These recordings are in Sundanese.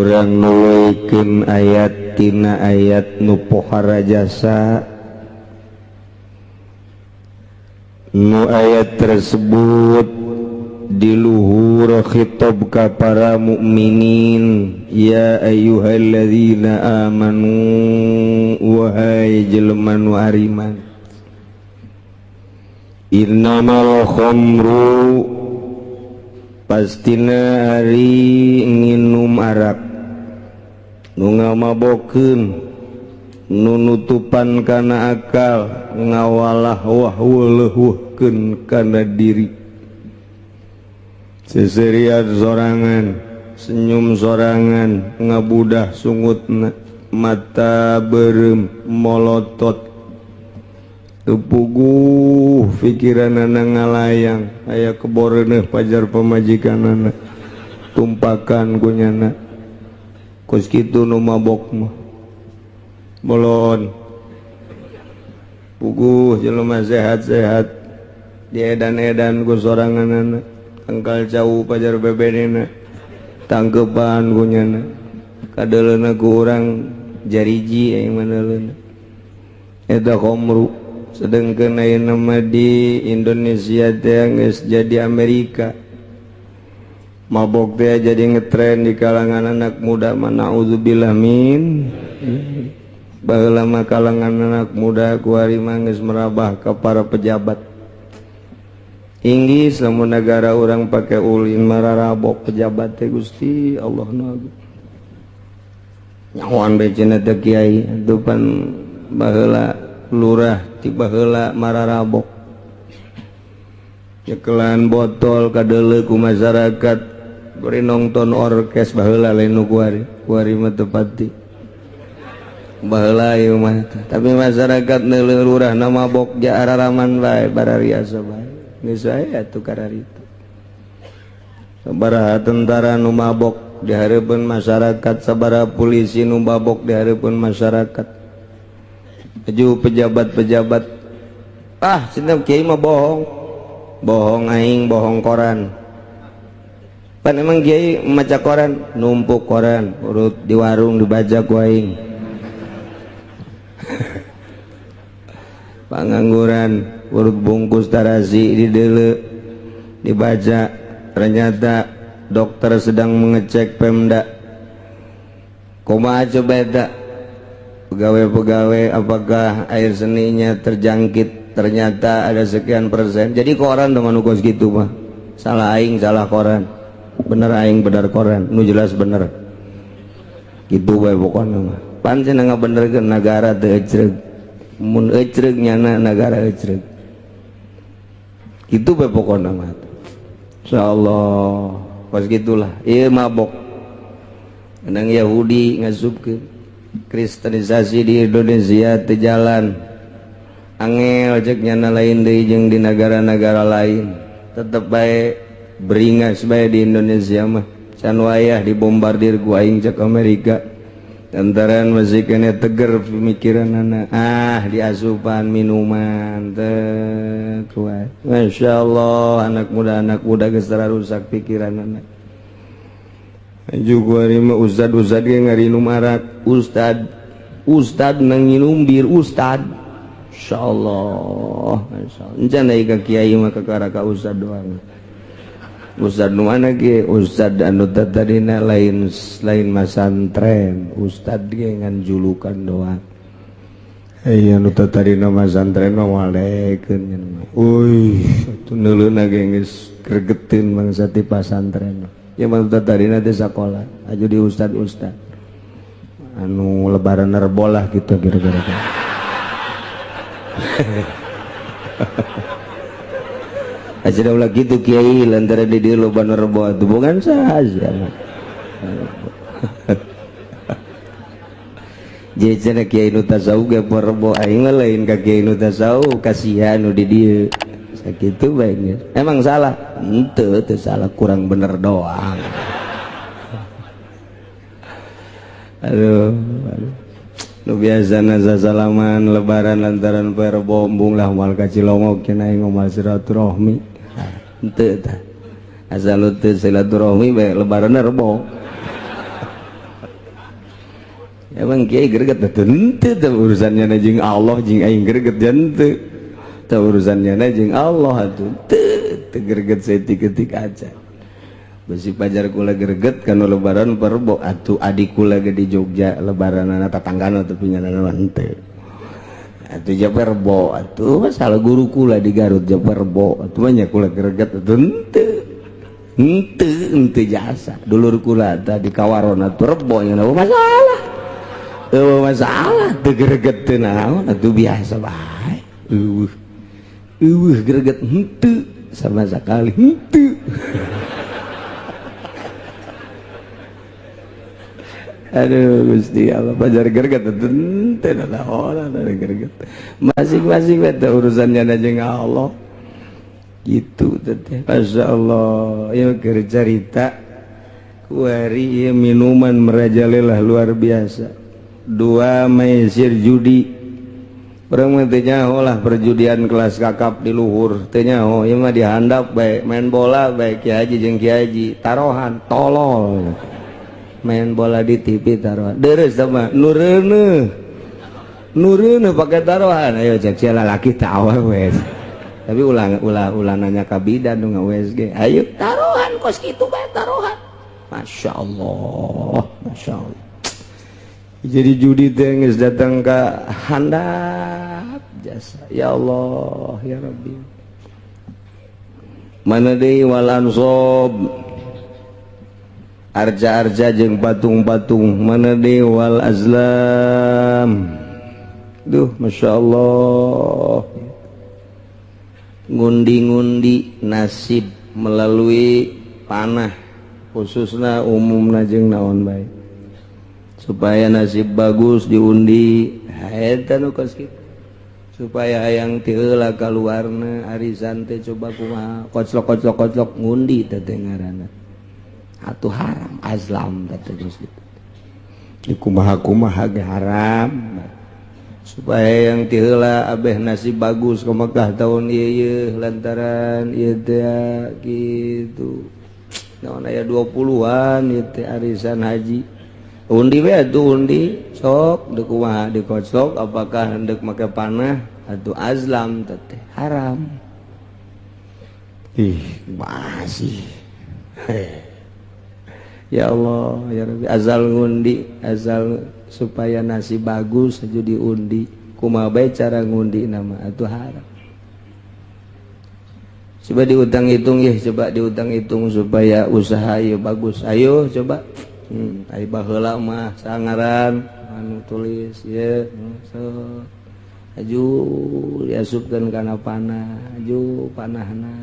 urang nuleikeun ayat tina ayat nu pohara jasa nu ayat tersebut di luhur khitab ka para mukminin ya ayyuhalladzina amanu wahai jelema nu ariman innamal khamru pastina ari nginum arak nu ngamabokeun nu nutupan kana akal ngawalah wahweleuhkeun kana diri seserian sorangan senyum sorangan ngabudah sungutna mata berem molotot tepuguh pikiranana ngalayang aya keboreuneuh pajar pamajikanana tumpakan kunyana kos kitu nu mabok mah bolon puguh jelema sehat-sehat diedan-edan ku soranganana tangkal jauh pajar bebenena tangkepan kunyana kadeleuna ku urang jariji aya manaleuna eta khamru sedengkeun ayeuna mah di Indonesia teh geus jadi Amerika mabok teh jadi ngetren di kalangan anak muda mana naudzubillah min baheula mah kalangan anak muda kuari mah geus merabah ka para pejabat inggis lamun negara orang pakai ulin mararabok pejabat teh Gusti Allah nabi nyahoan becena teh kiai depan baheula lurah ti baheula mararabok nyekelan botol kadeuleu ku masyarakat beri nongton orkes baheula lain nu kuari mah teu pati baheula ieu mah tapi masyarakat neuleuh lurah na mabok ja araraman bae barariasa bae geus aya atuh kararita sabaraha tentara nu mabok di hareupeun masyarakat sabaraha polisi nu mabok di hareupeun masyarakat aju pejabat-pejabat cenah kiai mah bohong aing bohong koran pan emang kiai maca koran numpuk koran urut di warung dibaca ku aing pangangguran urut bungkus tarasi di deuleu dibaca ternyata dokter sedang mengecek Pemda kumaha coba eta pegawai-pegawai apakah air seninya terjangkit ternyata ada sekian persen jadi koran dengan ukos gitu mah salah aing salah koran bener aing bener koran nu jelas bener gitu bae pokona mah pancen ngabenerkeun negara teu ecreug mun ecreug nyana negara ecreug gitu bae pokona mah insyaallah pas gitulah ieu mabok nang Yahudi ngasupkeun kristenisasi di Indonesia teu jalan angel cek nyana lain deui jeung di negara-negara lain tetep bae beringas bae di Indonesia mah can wayah dibombardir ku aing cek Amerika lantaran masih kena teger pemikiranana diasupan minuman teu kuat masyaallah anak muda geus tara rusak pikiranana aju kuari mah ustad ge ngarinum arak ustad nang nginum bir ustad insyaallah encan aya ka kiai mah kakara ka ustad doang ustad nu mana ge ustad anu tadina lain masantren ustad ge ngan julukan doang aya anu tadina masantren mah walekeun nya mah atuh neuleuna ge geus gregeteun mangsa ti pasantren ya mah tadina teh sakola aju di ustad anu lebaran nerbolah gitu kira-kira aja ulah gitu kiai lantaran di dieu loba nerbo atuh bukan saja jadi cenah kiai nu tasawuf ge porbo aing lain ka kiai nu tasawuf kasihan nu di dieu sakitu bae emang salah henteu teu salah kurang bener doang aduh nu biasana sasalaman lebaran lantaran poe Rebo embung lah moal ka Cilongok cenah aing ngomal silaturahmi henteu tah asal teu silaturahmi bae lebaranna Rebo emang kiai greget teu urusannya na jeung Allah jeung aing greget jante teu urusannya na jeung Allah atuh teu greget saeutik-eutik aja besi pajar kula greget kana lebaran perbo atuh adik kula ge di Jogja lebaranana tatanggana tapi nyana teu atuh ja perbo atuh masalah guru kula di Garut ja perbo atuh nya kula greget atuh henteu jasa dulur kula tadi kawaron atuh rebo nya masalah masalah teu greget teu naon atuh biasa bae greget henteu sama sekali henteu aduh Gusti Allah pajar greget teu naon ada greget masing-masing teh urusannya na jeung Allah gitu teh Masya Allah ya keur carita kuari minuman merajalela luar biasa 2 maisir judi orang mah teu nyaho lah perjudian kelas kakap di luhur teu nyaho ieu mah dihandap bae main bola bae Ki Haji jeung Ki Haji tarohan tolol main bola di TV tarohan deres sama nureuneuh pake tarohan ayo cek sia lalaki teu awal we tapi ulah nanya ka bidan nu USG ayo tarohan kos kitu bae tarohan Masya Allah jadi judi teh geus datang ka handap jasa ya Allah ya Rabbi mana deui wal ansob arja-arja jeung patung-patung mana deui wal azlam duh Masya Allah ngundi-ngundi nasib melalui panah khususna umumna jeung naon bae supaya nasib bagus diundi eta nu kos kitu supaya hayang ti heula kaluarna arisan teh coba kumaha koclok ngundi teh ngaranna atuh haram azlam teh terus gitu di kumaha ge haram supaya yang ti heula abeh nasib bagus ka Mekah tahun ieu lantaran ieu teh kitu naon aya 20-an ieu teh arisan haji undi we atuh undi sok deuk kumaha dikoclok apakah hendak make panah atuh azlam teh haram masih ya Allah ya Rabbi azal ngundi azal supaya nasib bagus aja diundi kumaha bae cara ngundi nama atuh haram coba diutang-hitung ya coba diutang-hitung supaya usaha ieu bagus ayo coba ai baheula mah sangaran anu tulis ye so aju diasupkeun kana panah aju panahna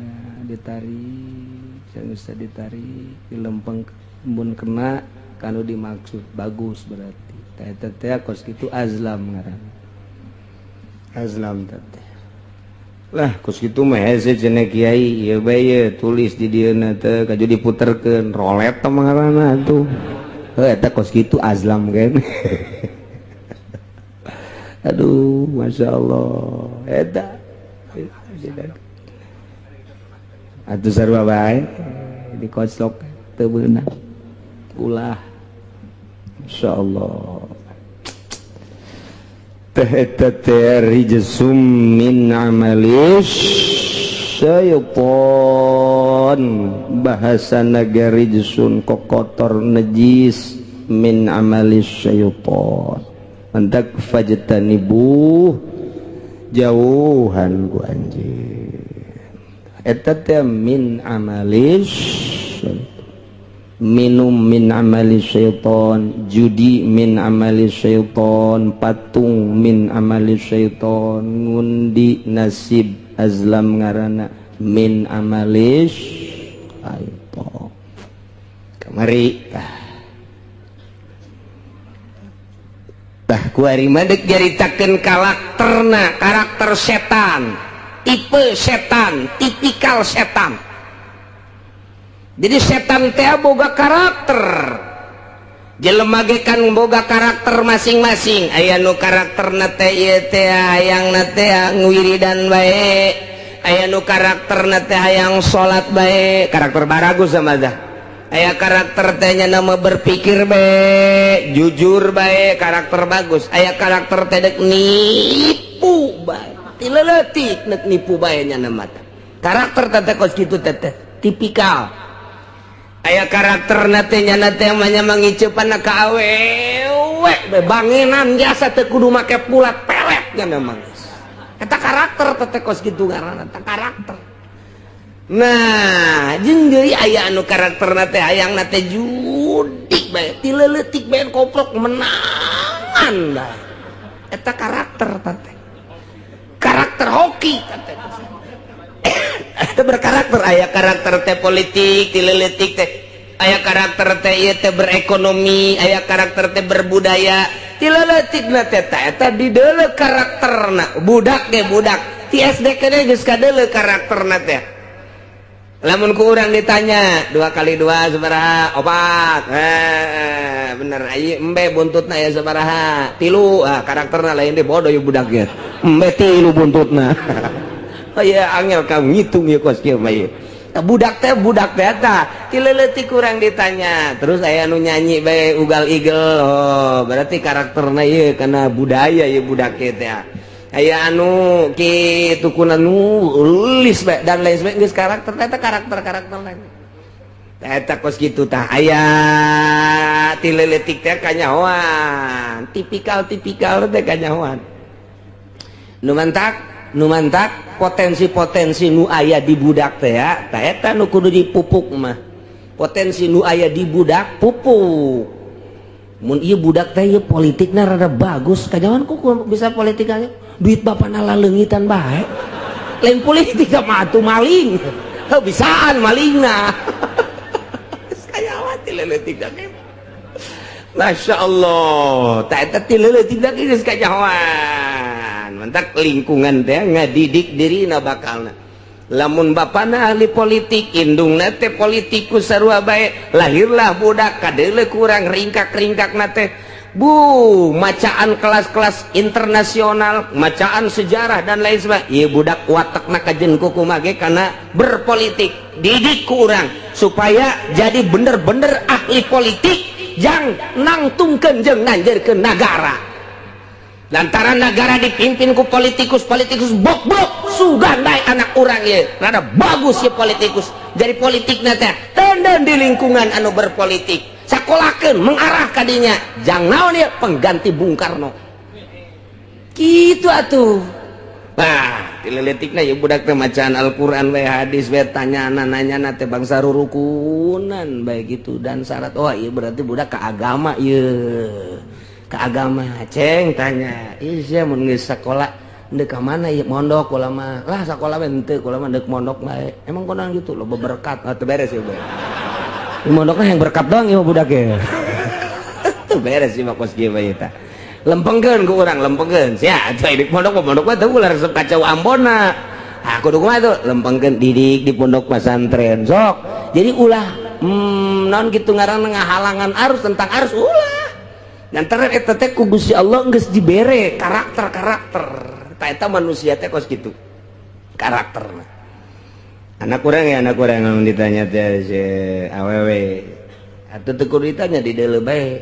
ditarik geus ditarik dilempeng mun kena kanu dimaksud bagus berarti eta teh kos kitu azlam ngaranna azlam teh lah kos kitu mah hese cenah kiai ieu bae tulis di dieuna teh kaju diputerkeun rolet teh ngaranna atuh eta kos kitu azlam kan aduh Masya Allah eta atuh sarua bae dikoclok teu beunang ulah Masya Allah teh eta teh rijsum min amalis syaiton bahasana rijsun kokotor najis min amalis syaiton mantak fajtanibu jauhan ku anjeun eta teh min amalis minum min amali syaiton judi min amali syaiton patung min amali syaiton ngundi nasib azlam ngarana min amali syaiton kamari tah kuari madek jaritakeun karakter setan tipe setan tipikal setan. Jadi setan teh boga karakter jelema ge kan boga karakter masing-masing aya nu karakterna teh ieu teh hayangna teh ngwiridan bae aya nu karakterna teh hayang salat bae karakter baragus sama dah aya karakter tehnya nama berpikir baik, jujur baik, karakter bagus. Aya karakter teh dek nipu baik, tileletik nek nipu baiknya nama teh. Karakter teh kos kitu teh tipikal. Aya karakter natenya nate manya mangiceupan ka awewe banginan jasa teu kudu make pulat pelet nya nama. Eta karakter teh kos kitu ngaranna teh karakter. Nah, jeung deui aya anu karakterna teh hayangna teh judik bae, tileleutik bae koprok menangan bae. Eta karakter teh. Karakter hoki teh. Eta berkarakter, aya karakter teh politik, tileleutik teh. Aya karakter teh ieu teh berekonomi, aya karakter teh berbudaya. Tileleutikna teh eta di deuleu karakterna. Budak ge budak. Ti SD keneh geus kadeuleu karakterna teh. Lamun ku urang ditanya 2 kali 2 sabaraha? 4. Bener ieu embe buntutna aya sabaraha? 3. Karakterna lain deh bodoh ieu budak ge. Embe 3 buntutna. Aya angel ka ngitung ieu kos kieu mah ieu. Budak teh eta tileleutik urang ditanya. Terus aya anu nyanyi bae ugal igel. Oh, berarti karakterna ieu kana budaya ieu budak teh. Aya anu kitu kuna nulis bae dan lain sebagainya geus karakter eta karakter lain. Eta kos kitu tah aya tileleutik teh kanyahoan, tipikal teh kanyahoan. Nu mantak potensi-potensi nu aya di budak teh ya, tah eta nu kudu dipupuk mah. Potensi nu aya di budak pupuk. Mun ieu budak teh ieu politikna rada bagus, kanyahoan ku bisa politikanya duit bapana laleungitan bae. Lain politik mah atuh maling. Heuh bisaan malingna. Geus kanyahoan tileleutik da ge. Masyaallah, tah eta tileleutik da ge geus kanyahoan. Mantak lingkungan teh ngadidik dirina bakalna. Lamun bapana ahli politik, indungna teh politikus sarua bae, lahirlah budak kadeuleu kurang ringkak-ringkakna teh. Macaan kelas-kelas internasional, macaan sejarah dan lain sebagainya. Ieu budak watakna kajen kumaha ge kana berpolitik. Didik ku urang supaya jadi bener-bener ahli politik jang nangtungkeun jeung nanjeurkeun nagara. Lantaran negara dipimpin ku politikus bok-bok sugan bae anak urang ieu. Rada bagus ieu politikus. Jadi politikna teh tenden di lingkungan anu berpolitik. Sakolakeun mengarah kadinya jang naon ieu pengganti Bung Karno. Kitu atuh. Nah, tileleutikna ieu budak teh macaan Al-Qur'an bae hadis bae tanyana teh bangsa rurukunan bae gitu dan syarat. Oh, ieu berarti budak ka agama ieu. Ka agama ceng tanya. Ieu sia mun geus sakola deuk ka mana ieu mondok ulah mah. Lah sakola we henteu ulah mah deuk mondok bae. Emang konan gitu loba berkat atuh beres ieu bae. Mondoknya yang berkat doang ieu budak ge. Tuh beres sih mah kos kieu bae eta. Lempengkeun ku urang lempengkeun. Sia atuh di pondok mah teu ulah resep kacau Ambonna. Ah kudu kumaha tuh lempengkeun didik di pondok pesantren. Sok. Jadi ulah naon kitu ngaranna ngahalangan arus tentang arus ulah. Lantaran eta teh ku Gusti Allah geus dibere karakter. Tah eta manusia teh kos kitu. Karakterna. Anak kurang yang ditanya teh si awewe atuh teu kudu ditanya di deuleu bae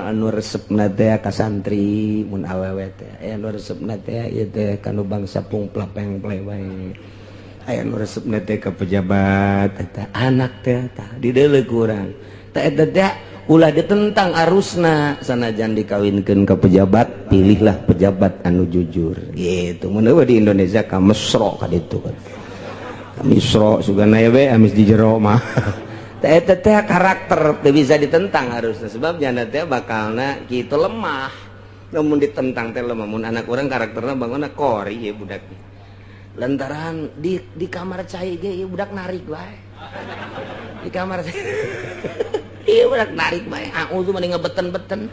anu resepna teh ka santri mun awewe teh anu resepna teh ieu teh kanu bangsa pungplapeng-pleng bae anu resepna teh ka pejabat eta anak teh tah di deuleu ku urang tah eta teh ulah ditentang arusna sanajan dikawinkeun ka pejabat pilihlah pejabat anu jujur gitu mun di Indonesia ka mesro ka ditu kan misro sugana we amis di jero mah eta teh karakter teu bisa ditentang harusna sebab jana teh bakalna kitu lemah lamun ditentang teh lemah mun anak urang karakterna bangona kori ieu budak lantaran di kamar cai ge ieu budak narik bae di kamar ieu budak narik bae auzu mending ngebeten-beten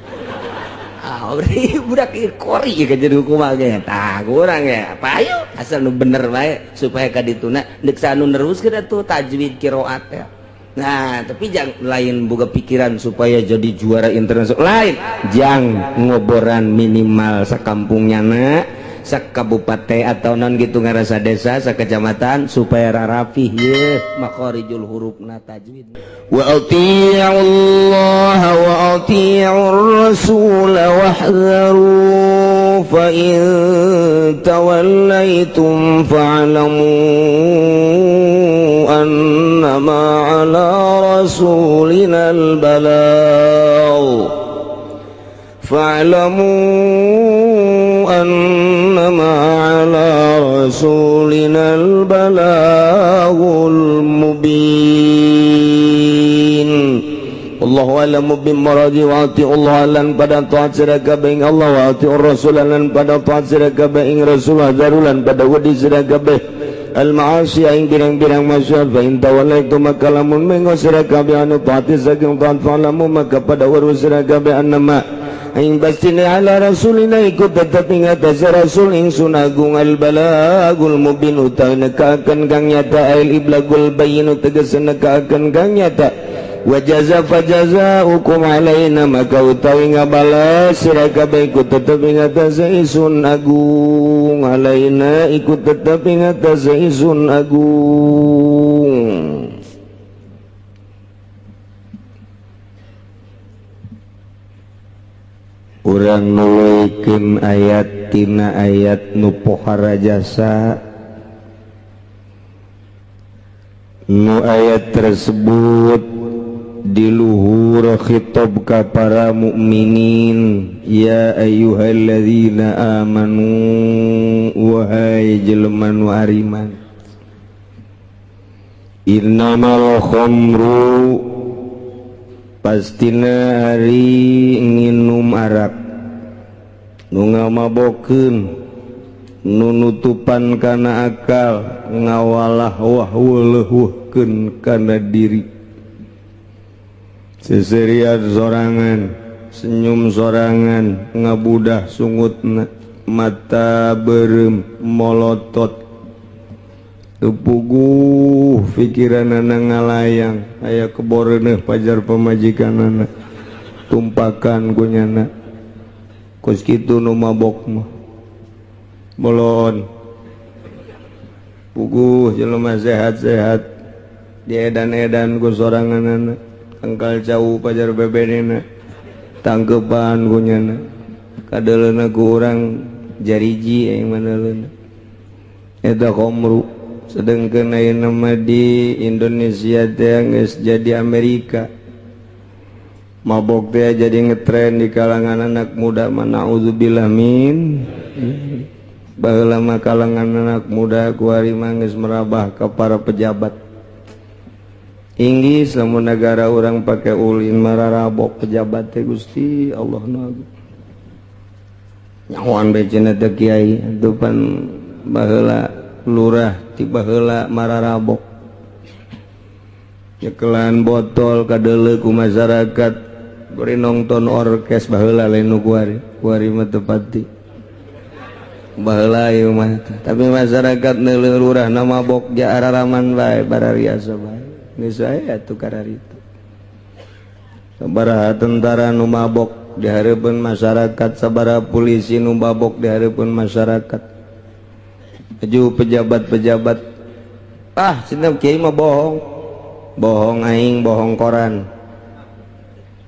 berarti budak kori ka jadi kumaha ge tah kurang ya apa ayo asal nu bener bae supaya ka dituna deuk sanu neruskeun atuh tajwid qiraat ya. Nah tapi jangan lain boga pikiran supaya jadi juara internasional lain jang ngoboran minimal sakampungnya sak kabupaten atau non gitu ngarasa desa sak kecamatan supaya rarafih ye makharijul hurufna tajwid. Wa ati'ullaha wa ati'ur rasul wahdharu fa in tawallaitum fa'lamu annama ala rasulina al-balagh fa'lamu annama ala rasulina al-balaghul mubin. Allahu a'lamu bimuradi wa ati'ullah lan pada taat sira kabeh ing Allah wa ati'ur rasul lan pada taat sira kabeh ing rasul darulan pada wedi sira kabeh al-ma'asi ing birang-birang maksiat fa in tawallaitum maka lamun mengo sira kabeh anu taati saking taat fa'lamu maka pada weruh sira kabeh annama ing pastine ala rasulina ikut tetep ing atas rasul ingsun agung al-balagul mubin utawi nekaaken kang nyata al iblagul bayyin tegas nekaaken kang nyata wa jaza fa jazaa'ukum alaina maka utawi ngabalas sira kabeh ikut tetep ing atas ingsun agung alaina ikut tetep ing atas ingsun agung. Urang nuluykeun ayat tina ayat nu pohara jasa nu ayat tersebut di luhur khitab ka para mukminin ya ayyuhalladzina amanu wahai jelema nu ariman innamal khamru pastina hari nginum arak nu ngamabokeun nu nutupan kana akal ngawalah wahweleuhkeun kana diri seserian sorangan senyum sorangan ngabudah sungutna mata berem molotot tepuguh pikiranana ngalayang aya keboreuneuh pajar pamajikanana tumpakan kunyana kos kitu nu mabok mah bolon puguh jelema sehat-sehat diedan-edan ku soranganana angkal jauh pajar bebenena tangkepan kunyana kadeleuna ku urang jariji aya manaleuna eta khamru sedangkan ayeuna mah di Indonesia teh geus jadi Amerika mabok teh jadi ngetren di kalangan anak muda mana naudzubillah min baheula mah kalangan anak muda kuari mah geus merabah ka para pejabat Inggris lamun negara orang pake ulin mararabok pejabat teh Gusti Allah nu agung nyahoan becena teh kiai atuh pan baheula lurah tiba heula mararabok nyekelan botol kadele ku masyarakat beri nonton orkes baheula lain nu kuari mah teu pati baheula ieu mah tapi masyarakat neuleuh lurah na mabok ja araraman bae barariasa bae geus aya atuh kararita sabaraha tentara nu mabok di hareupeun masyarakat sabaraha polisi nu mabok di hareupeun masyarakat aju pejabat-pejabat cenah kiai mah bohong aing bohong koran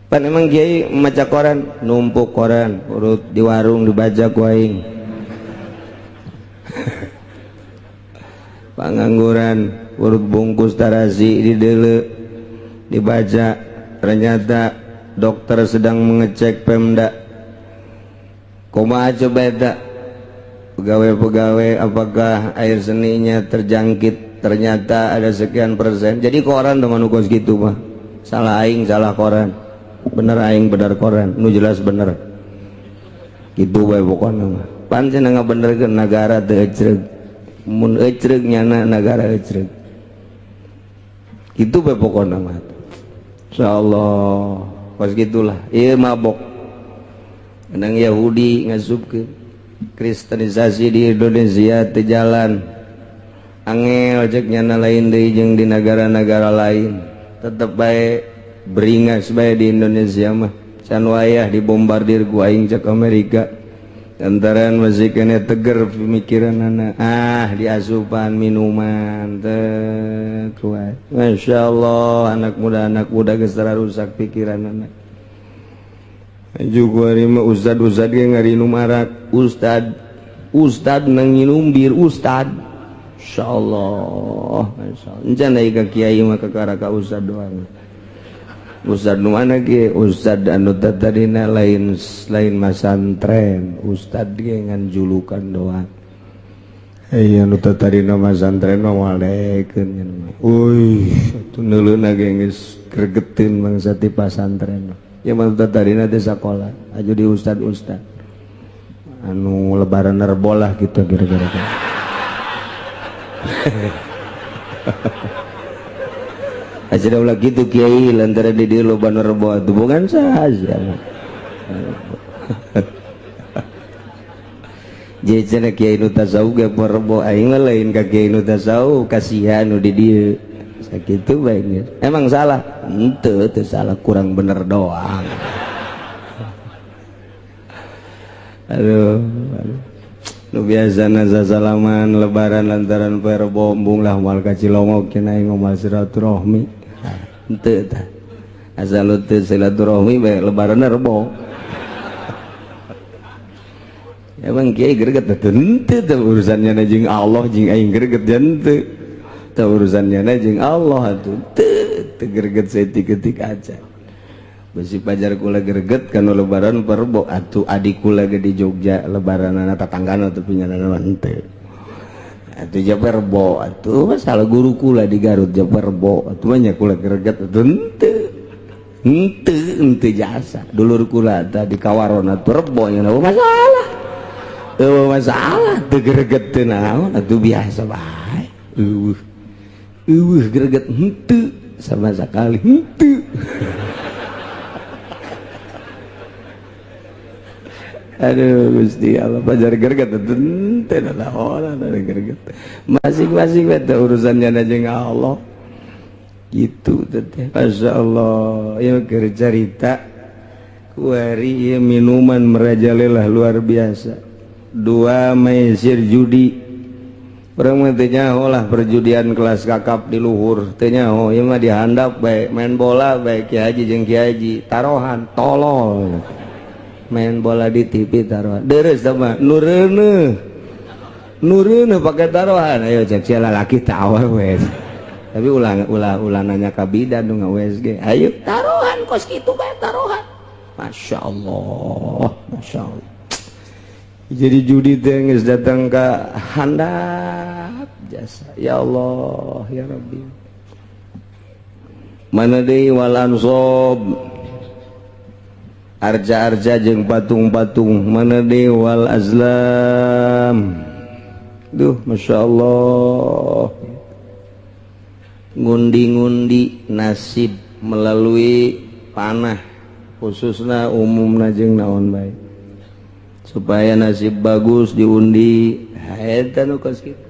pan emang kiai maca koran numpuk koran urut di warung dibaca ku aing pangangguran urut bungkus tarasi di deuleu dibaca ternyata dokter sedang mengecek Pemda kumaha coba eta pegawai-pegawai apakah air seninya terjangkit ternyata ada sekian persen jadi koran teman ukos gitu mah salah aing salah koran bener aing bener koran nu jelas bener gitu bae pokona mah pan cenah ngabenerkeun negara teu ecreug mun ecreug nyana negara ecreug gitu bae pokona mah insyaallah pas gitulah ieu mabok nang Yahudi ngasupkeun kristenisasi di Indonesia teu jalan angel cek nyana lain deui jeung di negara-negara lain tetep bae beringas bae di Indonesia mah can wayah dibombardir ku aing cek Amerika Antaran masih kena teger pemikiran anak diasupan minuman kuat. Masya Allah anak muda gesera rusak pikiran anak. Juga mah ustad yang ngari numarak ustad nanginum bir ustad. Masya Allah. Encan dari ke kiai mah kekara ka ustad doang. Ustad nu mana ge ustad anu tadina lain masantren ustad ge ngan julukan doang anu tadina masantren mah walekeun uy atuh neuleuna ge geus gregeteun mangsa ti pasantren ya mah tadina teh sakola aju di ustad anu lebaran nerbolah gitu kira-kira aja ulah gitu kiai lantaran di dia loba nerbo itu bukan saja jadi cenah kiai nu tasawuf ge perbo aing lain ka kiai nu tasawuf kasihan nu di dieu sakitu bae emang salah henteu teu salah kurang bener doang aduh nu biasana sasalaman lebaran lantaran perbo embung lah moal ka Cilongok cenah aing ngomal silaturahmi henteu tah asal teu silaturahmi bae lebaran rebo emang kiai greget teh henteu urusannya jeung Allah jeung aing greget henteu teh urusannya jeung Allah atuh teu greget saeutik-eutik aja besi pajar kula greget kana lebaran perbo atuh adik kula ge di Jogja lebaranana tatanggana teu pinyanana henteu atuh ja perbo atuh masalah guru kula di Garut ja perbo atuh nya kula greget atuh henteu jasa dulur kula tah di Kawaron atuh rebo nya masalah teu greget teu naon atuh biasa bae greget henteu sama sakali henteu aduh Gusti Allah pajar greget teu naon greget masing-masing eta urusannya jeung Allah gitu teh Masya Allah ya keur carita kuari ieu minuman merajalela luar biasa dua maisir judi urang mah teh nyaho lah perjudian kelas kakap di luhur teh nyaho ieu mah dihandap bae main bola bae Kiai Haji jeung Kiai Haji tarohan tolol main bola di TV taruhan deres sama nureuneuh pakai taruhan ayo cek sia lalaki teh awal wes tapi ulah nanya ka bidan nu USG ayo taruhan kos kitu bae taruhan Masya Allah jadi judi teh geus datang ka handap jasa ya Allah ya Rabbi mana deui wal ansob arja-arja jeung patung-patung mana deui wal azlam duh Masya Allah ngundi-ngundi nasib melalui panah khususna umumna jeung naon bae supaya nasib bagus diundi eta nu kos kitu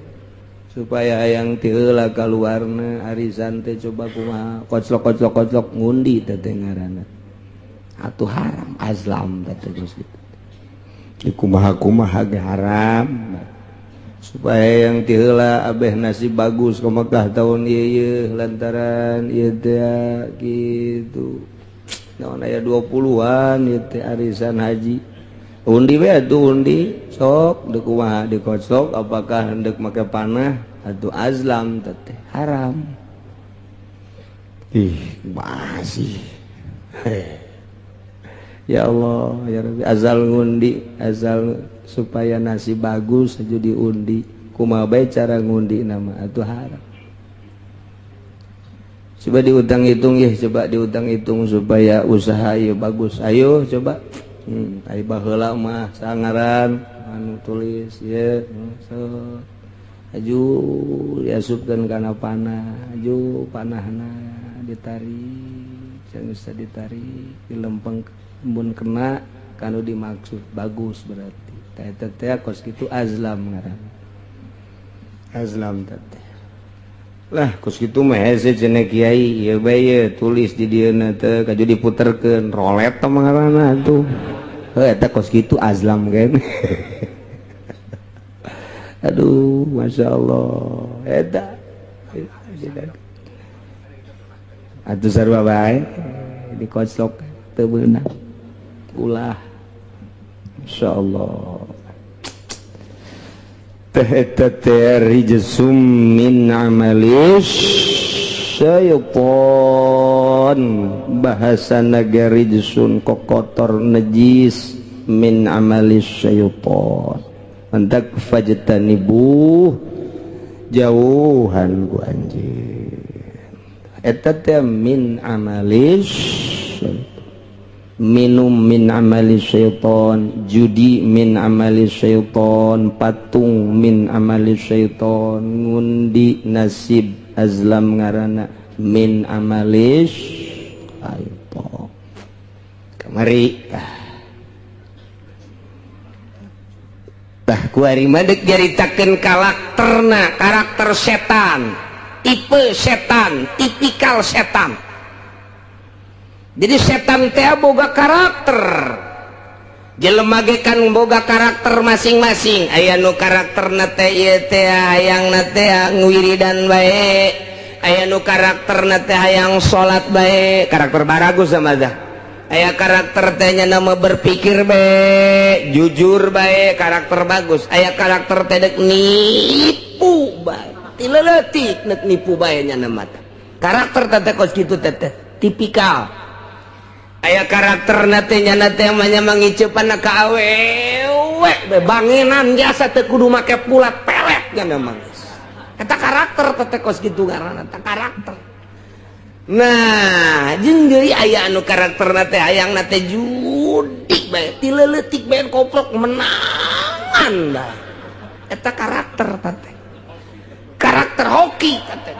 supaya hayang ti heula kaluarna arisan teh coba kumaha koclok ngundi teh ngaranna atuh haram azlam teh geus kitu kumaha ge haram supaya yang ti heula abeh nasib bagus ka Mekah tahun ieu lantaran ieu teh kitu naon aya 20-an ieu teh arisan haji undi we atuh undi sok deuk kumaha dikoclok apakah hendak make panah atuh azlam teh haram masih ya Allah ya Rabbi azal ngundi azal supaya nasi bagus aja diundi kumaha bae cara ngundi nama atuh haram coba diutang-hitung ya coba diutang-hitung supaya usaha ieu bagus ayo coba ai baheula mah sangaran anu tulis ya aju diasupkeun kana panah aju panahna ditarik jangan usah ditarik dilempeng mun kena kanu dimaksud bagus berarti eta teh kos kitu azlam ngaranna azlam teh lah kos kitu mah hese cenah kiai ieu bae tulis di dieuna teh kaju diputerkeun rolet teh ngaranna tuh eta kos gitu azlam kan. Aduh, masya Allah, eta. Atuh sarua bae dikocok teu beunang. Ulah. Masya Allah. Teh eta teh rijsum min amalis syaiton. Bahasa nagari rijsun kokotor najis min amalis syaiton. Mantak fajtanibu jauhan ku anjeun. Eta teh min amalis minum min amalis syaiton, judi min amalis syaiton, patung min amalis syaiton, ngundi nasib azlam ngarana min amalis syaiton. Kamari tah kuari madek jaritakeun karakter setan, tipe setan, tipikal setan. Jadi setan teh boga karakter. Jelema ge kan boga karakter masing-masing. Aya nu karakterna teh ieu teh hayangna teh ngwiridan bae. Aya nu karakterna teh hayang salat bae, karakter baragus sama dah. Aya karakter teh nama berpikir bae, jujur bae, karakter bagus. Aya karakter teh dek nipu bae. Tileutik nek nipu bae nya nama teh. Karakter teh kos kitu teh tipikal. Aya karakter teh nya teh manya mangiceupan ka awewe bangenan jasa teu kudu make pulat pelet nya nama. Eta karakter teh kos kitu ngaranna teh karakter. Nah, jeung deui aya anu karakterna teh hayangna teh judik bae, tileutik bae koplok menangan bae. Eta karakter teh. Karakter hoki teh.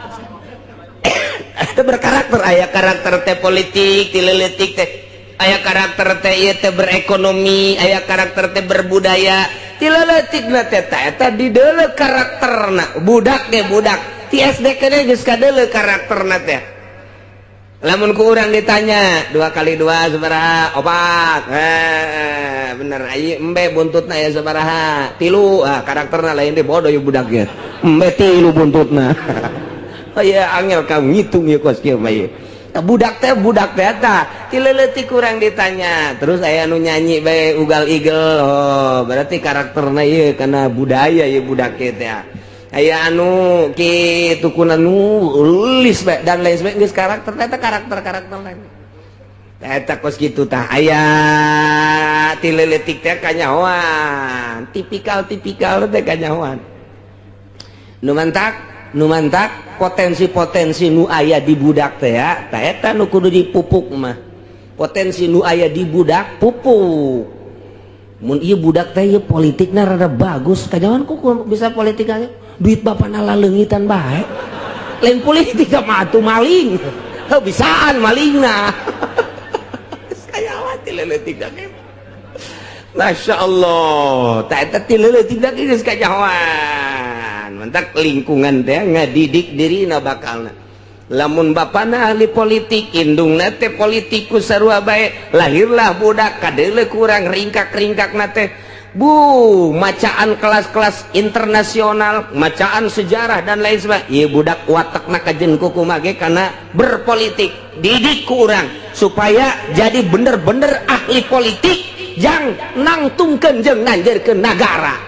Eta berkarakter, aya karakter teh politik, tileutik teh. Aya karakter teh ieu teh berekonomi, aya karakter teh berbudaya. Tileutikna teh eta dideuleu karakterna. Budak ge budak. Ti SD keneh geus kadeuleu karakterna teh. Lamun ku urang ditanya 2 kali 2 sabaraha? 4. Bener ieu embe buntutna aya sabaraha? 3. Karakterna lain teh bodoh ieu budak ge. Embe 3 buntutna. Oh iya angel kamu ngitung ieu kos kieu mah ieu. Budak teh eta. Tileutik urang ditanya, terus aya nu nyanyi bae ugal igel. Oh, berarti karakterna ieu kana budaya ieu budak teh. Aya anu kitu kuna nulis bae dan lain sebagainya geus karakter eta karakter lain. Eta kos kitu tah aya tileutik teh kanyahoan, tipikal teh kanyahoan. Nu mantak potensi-potensi nu aya di budak teh ya, tah eta nu kudu dipupuk mah. Potensi nu aya di budak pupuk. Mun ieu budak teh ieu politikna rada bagus, kanyahoan ku bisa politikanya. Duit bapana laleungitan bae. Lain politik mah atuh maling. Heuh bisaan malingna. Kayawan tileutik da ge. Masyaallah, ta eta tileutik da ge geus kajawan. Mantak lingkungan teh ngadidik dirina bakalna. Lamun bapana ahli politik, indungna teh politikus sarua bae, lahirlah budak kadeuleu kurang ringkak-ringkakna teh. Macaan kelas-kelas internasional, macaan sejarah dan lain sebagainya. Ieu budak watakna kajen kuku mage karena berpolitik. Didik ku urang supaya jadi bener-bener ahli politik yang nangtungkeun jeung nganjeurkeun nagara.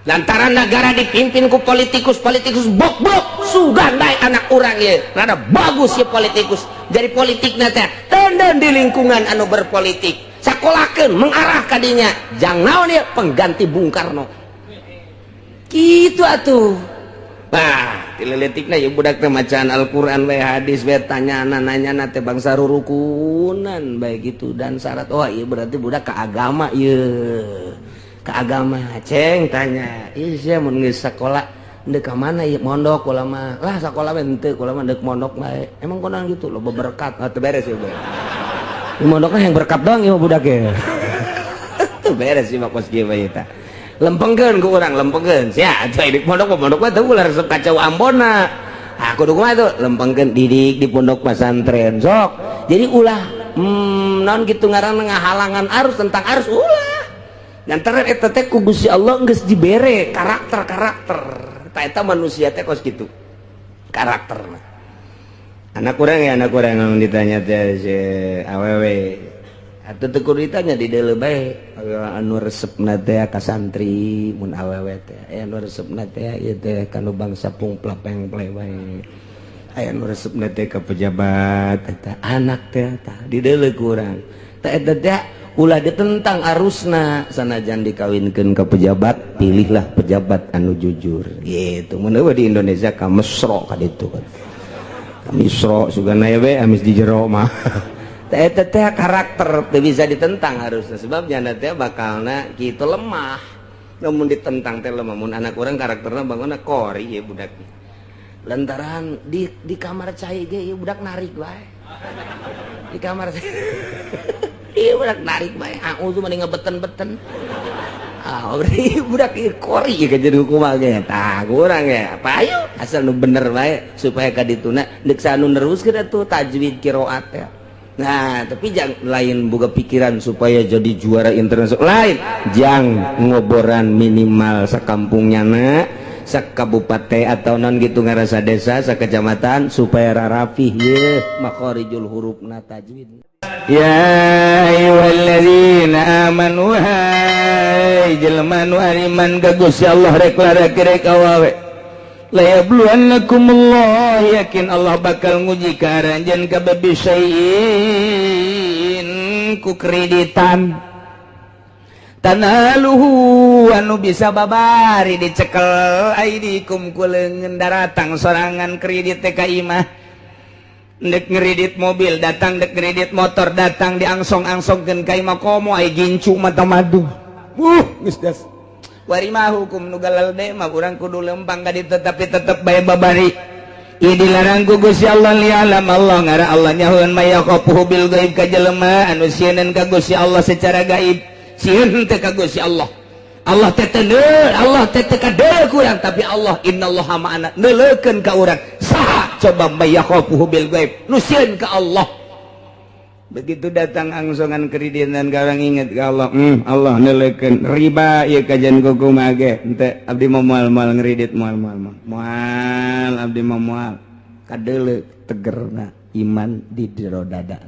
Lantaran negara dipimpin ku politikus-politikus bok-bok sugandai anak urang ieu. Rada bagus ieu politikus. Jadi politikna teh tenden di lingkungan anu berpolitik. Sakolakeun mengarah kadinya jang naon ya pengganti Bung Karno kitu atuh. Nah tileutikna ya budak teh macaan Al-Qur'an bae hadis bae tanyana teh bangsa rurukunan bae gitu dan syarat. Oh ieu berarti budak ka agama ieu. Ka agama ceng tanya ieu sia mun geus sakola deuk ka mana ieu mondok ulah mah. Lah sakola bae henteu ulah mah deuk mondok bae. Emang konan gitu loba berkat teu beres ieu bae. Mondoknya yang berkat doang ya budak ya. Tuh beres sih makos kieu bae eta. Lempengkeun ku urang lempengkeun. Sia atuh di pondok mah teu ulah resep kacau Ambonna. Ah kudu kumaha tuh lempengkeun didik di pondok pesantren sok. Jadi ulah non gitu ngaran ngahalangan arus tentang arus ulah nyantaran eta teh ku Gusti Allah geus dibere karakter ta eta manusia teh kos kitu karakterna anak urang anu ditanya teh si awewe atuh teu kudu ditanya di deuleu bae anu resepna teh ka santri mun awewe teh anu resepna teh ieu teh kanu bangsa pungplapeng bae aya nu resepna teh ka pejabat eta anak teh tah di deuleu ku urang tah eta teh ulah ditentang arusna sanajan dikawinkeun ka pejabat pilihlah pejabat anu jujur gitu mun di Indonesia ka mesro ka ditu kan ka misro sugana we amis di jero mah tah eta teh karakter teu bisa ditentang harusna sebabnya teh bakalna kitu lemah lamun ditentang teh lemah mun anak urang karakterna bangona kori ya budak lantaran di kamar cai ge ieu budak narik bae di kamar ieu budak narik bae tuh mending ngebeten-beten berarti budak ieu kori ka jadi kumaha ge tah kurang ge apa ayo asal nu bener bae supaya ka dituna deuk sanu neruskeun atuh tajwid qiraat ya nah tapi jangan lain boga pikiran supaya jadi juara internasional lain jang ngoboran minimal sakampungnya sakabupaten atau non gitu ngarasa desa sakecamatan supaya rarafih ye makharijul hurufna tajwid ya ayyuhalladzina amanu hai jelema nu ariman ka Gusti Allah rek larek awawe la yabluwannakumullah yakin Allah bakal nguji ka aranjeun ka babisain ku kreditan tanaluhu anu bisa babari dicekel aidikum kuleungeun daratang sorangan kredit teh ka imah dek ngredit mobil datang dek ngredit motor datang diangsong-angsongkeun ka imah komo ai gincu mata madu geus das warima hukum nu galal de mah urang kudu lempang ka ditu tapi tetep bae babari ieu dilarang ku Gusti Allah lialam Allah ngara Allah nyahoeun mayaqafuhu bil gaib ka jelema anu sieun ka Gusti Allah secara gaib sieun teh ka Gusti Allah Allah teh Allah teh kadeu kurang tapi Allah innallaha ma'ana neuleukeun ka urang saha coba mayaqafuhu bil gaib nu sieun ka Allah begitu datang angsongan kreditan ka urang inget ka Allah Allah neuleukeun riba ieu kajian kukumaha ge henteu abdi moal ngredit moal abdi moal kadeuleu tegerna iman di jero dada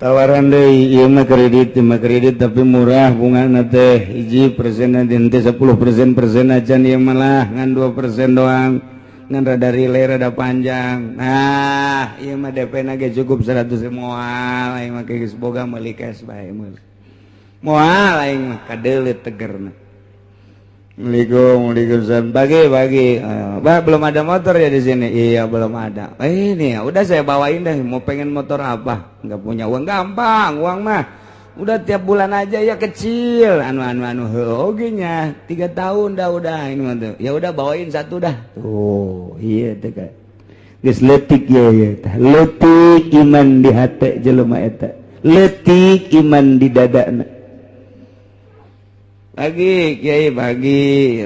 tawaran deui ieu mah kredit tapi murah bungana teh 1% nanti 10% acan ieu mah lah ngan 2% doang ngan rada relay rada panjang nah ieu mah DP na ge cukup 100 moal aing mah geus boga meuli cash bae moal aing mah kadeuleu tegerna Assalamualaikum bagi belum ada motor ya di sini iya belum ada ini ya udah saya bawain deh mau pengen motor apa nggak punya uang gampang uang mah udah tiap bulan aja ya kecil anu oge nya 3 tahun dah udah ini mah tuh ya udah bawain satu dah tuh iya teh kan geus leutik ya tah leutik iman di hate jelema eta leutik iman di dadana pagi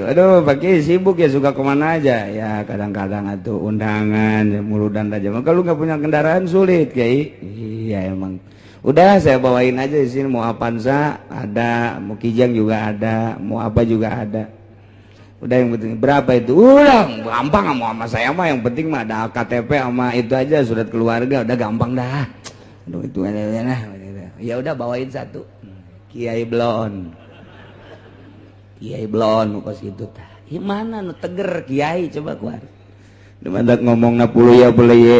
aduh pagi sibuk ya suka kemana aja ya kadang-kadang atuh undangan ya, muludan aja kalau nggak punya kendaraan sulit Kiai iya emang udah saya bawain aja di sini mau Avanza ada mau Kijang juga ada mau apa juga ada udah yang penting berapa itu udah gampang mau sama saya mah yang penting mah ada KTP sama itu aja surat keluarga udah gampang dah aduh itu ya udah bawain satu Kiai Blon kos itu tah. Gimana nu teger Kiai coba kuar. Demandak ngomongna puluh ya boleh ye.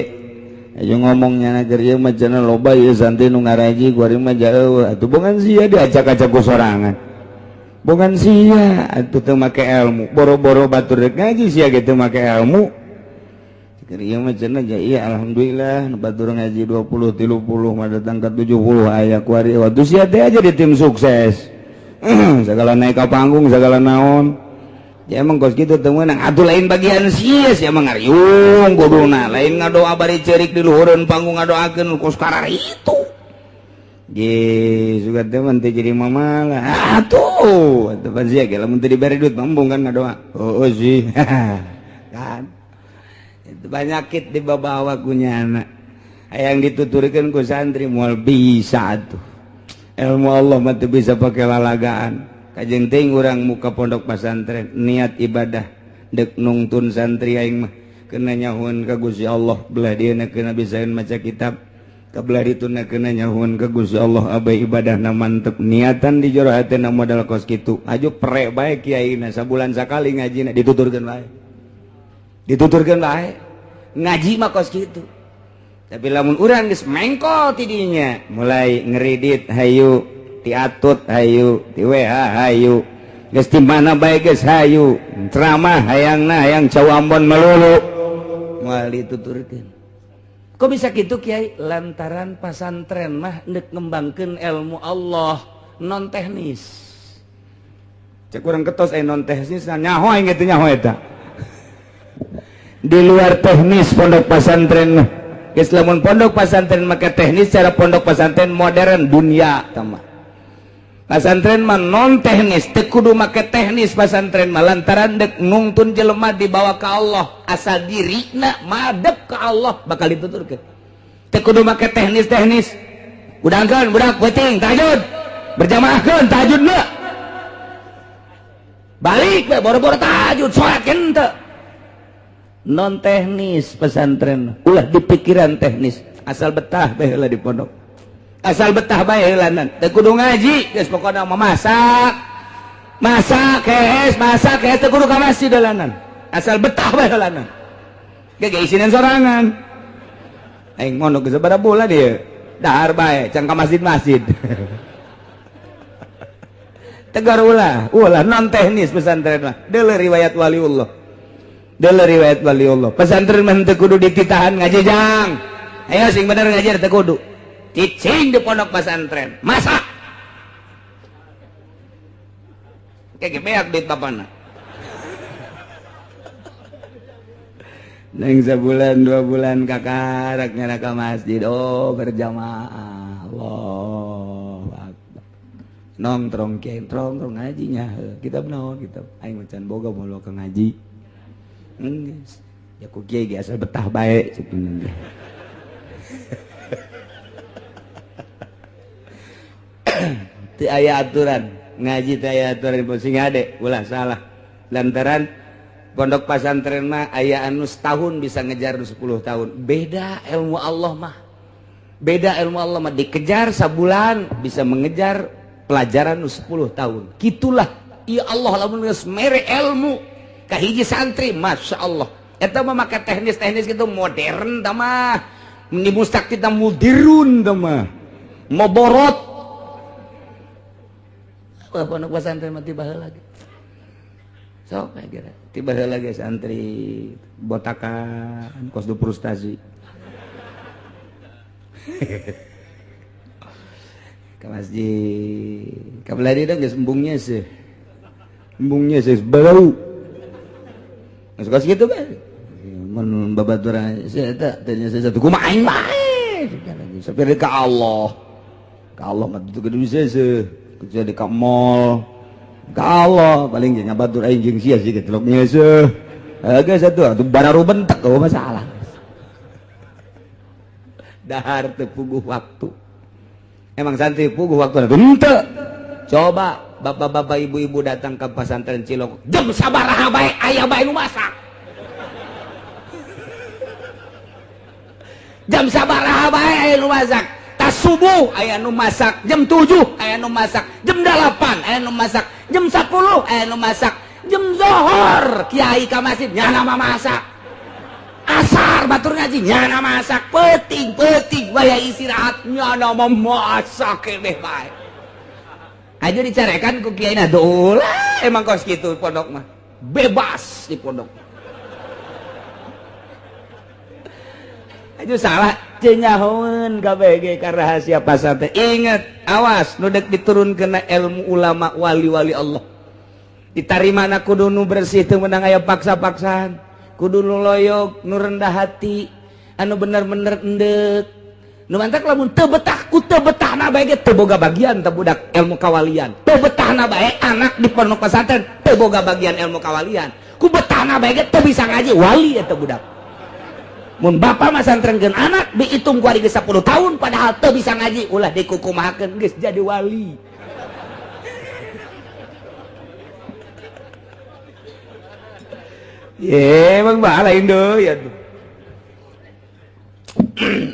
Ayo ngomongnya nager ieu mah cenah loba ieu santri nu ngaraji kuari mah jauh atuh bongan sia diacak-acak ku sorangan. Bongan sia atuh teu make ilmu. Boro-boro batur rek ngaji sia ge teu make ilmu. Keur ieu mah cenah ja iya alhamdulillah nu batur ngaji 20 30 mah datang ka 70 aya kuari waktu sia teh aja di tim sukses. Segala naik ke panggung segala naon ya emang kos gitu temenang atuh lain bagian sia emang ngariung kuduna lain ngadoa bari cerik di luhureun panggung ngadoakeun kos karar itu ye suka teman teh jadi mamalah atuh pan sia ge lamun teu dibere duit mambung kan ngadoa oh sih kan itu banyakit di babawa kunyana hayang dituturkeun ku santri moal bisa tuh ilmu Allah mah teu bisa pake lalagaan kajeng teuing urang muka pondok pesantren niat ibadah dek nungtun santri aing mah kena nyahuan ka Gusti Allah belah dieuna kena bisaeun maca kitab kabelah dituna kena nyahuan ka Gusti Allah abah ibadahna mantep niatan di jero hatena modal kos kitu aju prek bae kiaina sabulan sakali ngajina dituturkeun bae ngaji mah kos kitu tapi lamun urang geus mengkol tidinya mulai ngeridit hayu tiatut hayu ti WA hayu geus di mana bae geus hayu ceramah hayangna hayang cawambon melulu moal dituturkeun kok bisa gitu Kiai lantaran pasantren mah neuk ngembangkeun ilmu Allah non teknis cek urang ketos non teknis nyaho aing teh nyaho eta di luar teknis pondok pesantren mah geus lamun pondok pesantren make teknis cara pondok pesantren modern dunia tama pasantren mah non teknis teu kudu make teknis pasantren mah lantaran dek nungtun jelema dibawa ka Allah asal dirina madep ka Allah bakal dituturkeun teu kudu make teknis udangkeun budak peuting tahajud berjamaahkeun tahajudna balik we boro-boro tahajud salat henteu non teknis pesantren ulah di pikiran teknis asal betah bae heula di pondok asal betah bae heulanan teu kudu ngaji geus pokona mah masak kees teu kudu ka masjid heulanan asal betah bae heulanan ge isinan sorangan aing mondok geus sabaraha bulan ieu dahar bae can ka masjid tegar ulah non teknis pesantren mah deuleu riwayat waliullah pesantren mah teu kudu dititahan ngaji jang ayo sing bener ngajar teu kudu cicing di pondok pesantren masak kayak beak duit bapana neng sebulan 2 bulan kakarak nyana ka masjid berjamaah Allah nongkrong ngajinya kitab naon kitab aing macan boga mulu ke ngaji ya ku kiai ge asal betah bae cek teu aya aturan ngaji teu aya aturan sing ade ulah salah lantaran pondok pesantren mah aya anu setahun bisa ngejar 10 tahun beda ilmu Allah mah dikejar sabulan bisa mengejar pelajaran 10 tahun gitulah ya Allah lamun geus mere ilmu ka hiji santri masya Allah eta mah make teknis gitu modern tah mah di mustak kita mudirun tah mah moborot pondok pesantren mah tiba heula lagi sok kira tiba heula lagi santri botakan kos du frustasi ke masjid kabelah dia geus embungnya sih bau geus kos kitu kan mun babaturan saya eta tanya saya satu kumaha aing bae sapir ka Allah mah itu kudu bisa sih kerja di mall ka Allah paling nya batur aing jeung sia sih geus nya seuh geus satu atuh bararu bentek eueuh masalah dahar teu puguh waktu emang santri puguh waktu henteu coba bapak-bapak ibu-ibu datang ke pesantren Cilok jam sabaraha bae aya bae nu masak jam sabaraha bae aya nu masak tas subuh aya nu masak jam 7 aya nu masak jam 8 aya nu masak jam 10 aya nu masak jam zohor kiai ka masjid nyana masak asar batur ngaji nyana masak peuting waya istirahat nyana masak keneh bae aja dicarekan ku kiai na ulah emang kos kitu pondok mah bebas di pondok aja salah cenyahoeun kabeh ka rahasia pasantren inget awas nu dek diturunkeun ilmu ulama wali-wali Allah ditarimana kudu nu bersih teu meunang aya paksa-paksaan kudu nu loyog nu rendah hati anu bener-bener endek nu mantak lamun teu betah ku teu betahna bae ge teu boga bagian teu budak ilmu kawalian teu betahna bae anak di pondok pesantren teu boga bagian ilmu kawalian ku betahna bae ge teu bisa ngaji wali eta budak mun bapak mah santrenkeun anak dihitung ku ari geus 10 tahun padahal teu bisa ngaji ulah dikukumahakeun geus jadi wali. Ye emang lain deui atuh.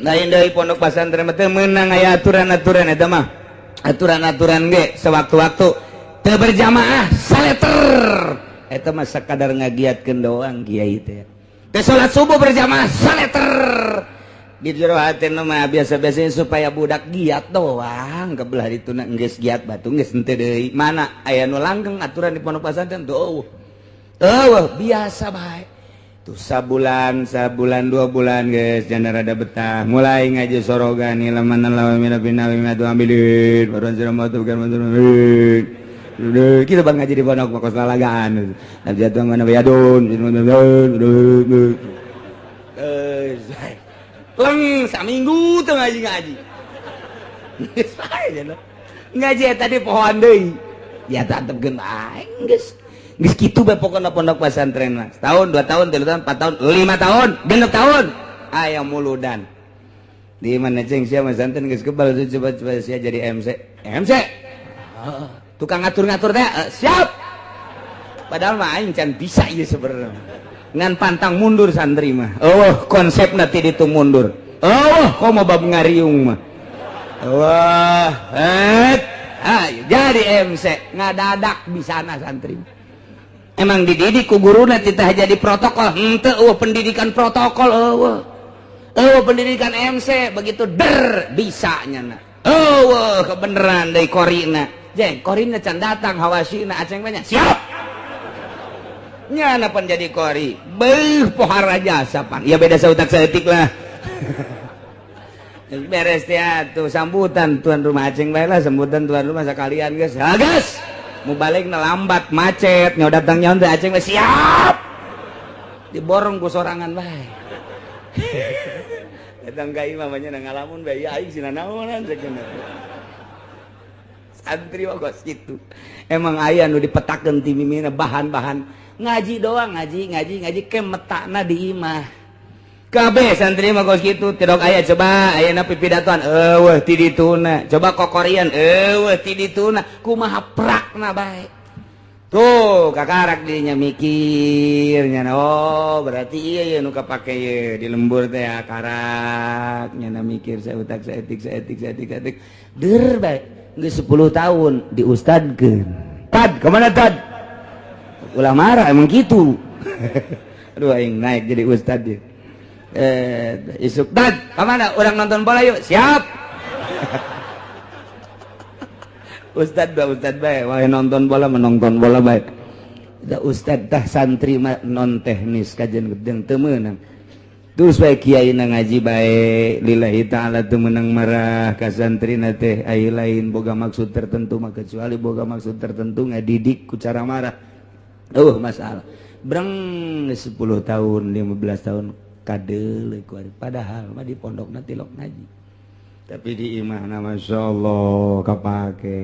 Lain deui pondok pesantren teh meunang aya aturan-aturan eta mah. Aturan-aturan ge sewaktu-waktu teu berjamaah saleter. Eta mah sakadar ngagiatkeun doang kiai teh. Teu salat subuh berjamaah saleter. Di jero hatena mah biasa-biasanya supaya budak giat doang. Kebelah dituna geus giat batu geus henteu deui. Mana aya nu langgeng aturan di pondok pesantren tuh. Biasa baik tuh sabulan 2 bulan guys jangan rada betah mulai ngaji sorogan ilaman lawan mina binawi matu ambilin baruan siramatu bukan mantul kita bang ngaji di pondok makos lalagaan jatuh mana bayadun leng saminggu tuh ngaji ngaji tadi pohon deui ya tetep geun aing geus geus kitu bae pokona pondok pesantren mah. Setahun, 2 tahun, 3 tahun, 4 tahun, 5 tahun, 6 tahun. Aya muludan. Di mana ceng sia pesantren geus kebal coba sia jadi MC. MC. Tukang ngatur-ngatur teh siap. Padahal mah aing can bisa ieu sebenarnya. Ngan pantang mundur santri mah. Konsepna ti ditu mundur. Komo bab ngariung mah. Jadi MC ngadadak bisana santri. Emang dididik ku guruna titah jadi protokol henteu pendidikan protokol pendidikan MC begitu bisa nyana kebeneran deui korina jeng korina can datang hawasina aceng banyak siap nyana pan jadi kori pohara jasa pan ya beda sautak saeutik lah beres teh atuh sambutan tuan rumah aceng bae lah sambutan tuan rumah sakalian geus gas mau balik lambat macet nyaw datang nyaw teh aceng siap diborong ku sorangan bae datang ka imam nya ngalamun bae aing sina naonan sakeuna santri kos kitu emang aya nu dipetakeun ti mimina bahan-bahan ngaji doang ngaji ke metakna di imah kabeh santri mah kos kitu tidok aya coba ayeuna pipidatoan ti dituna coba kokorian ti dituna kumaha prakna bae tuh kakarak dinya mikirnya berarti ieu nu kapake ye di lembur teh karak nya mikir sautak saetik der bae geus 10 tahun diustadkeun tad kemana tad ulah marah emang kitu aduh aing naik jadi ustad ya isuk tad kemana orang nonton bola yuk siap ustad bae wae nonton bola menonton bola bae da ustad tah santri mah non teknis kajian gedeng teu meunang terus bae kiai na ngaji bae lillahi taala teu meunang marah ka santrina teh ai lain boga maksud tertentu mah kecuali boga maksud tertentu ngadidik ku cara marah masalah breng 10 tahun 15 tahun kadele padahal mah di pondokna tilok ngaji tapi di imahna masyaallah kapake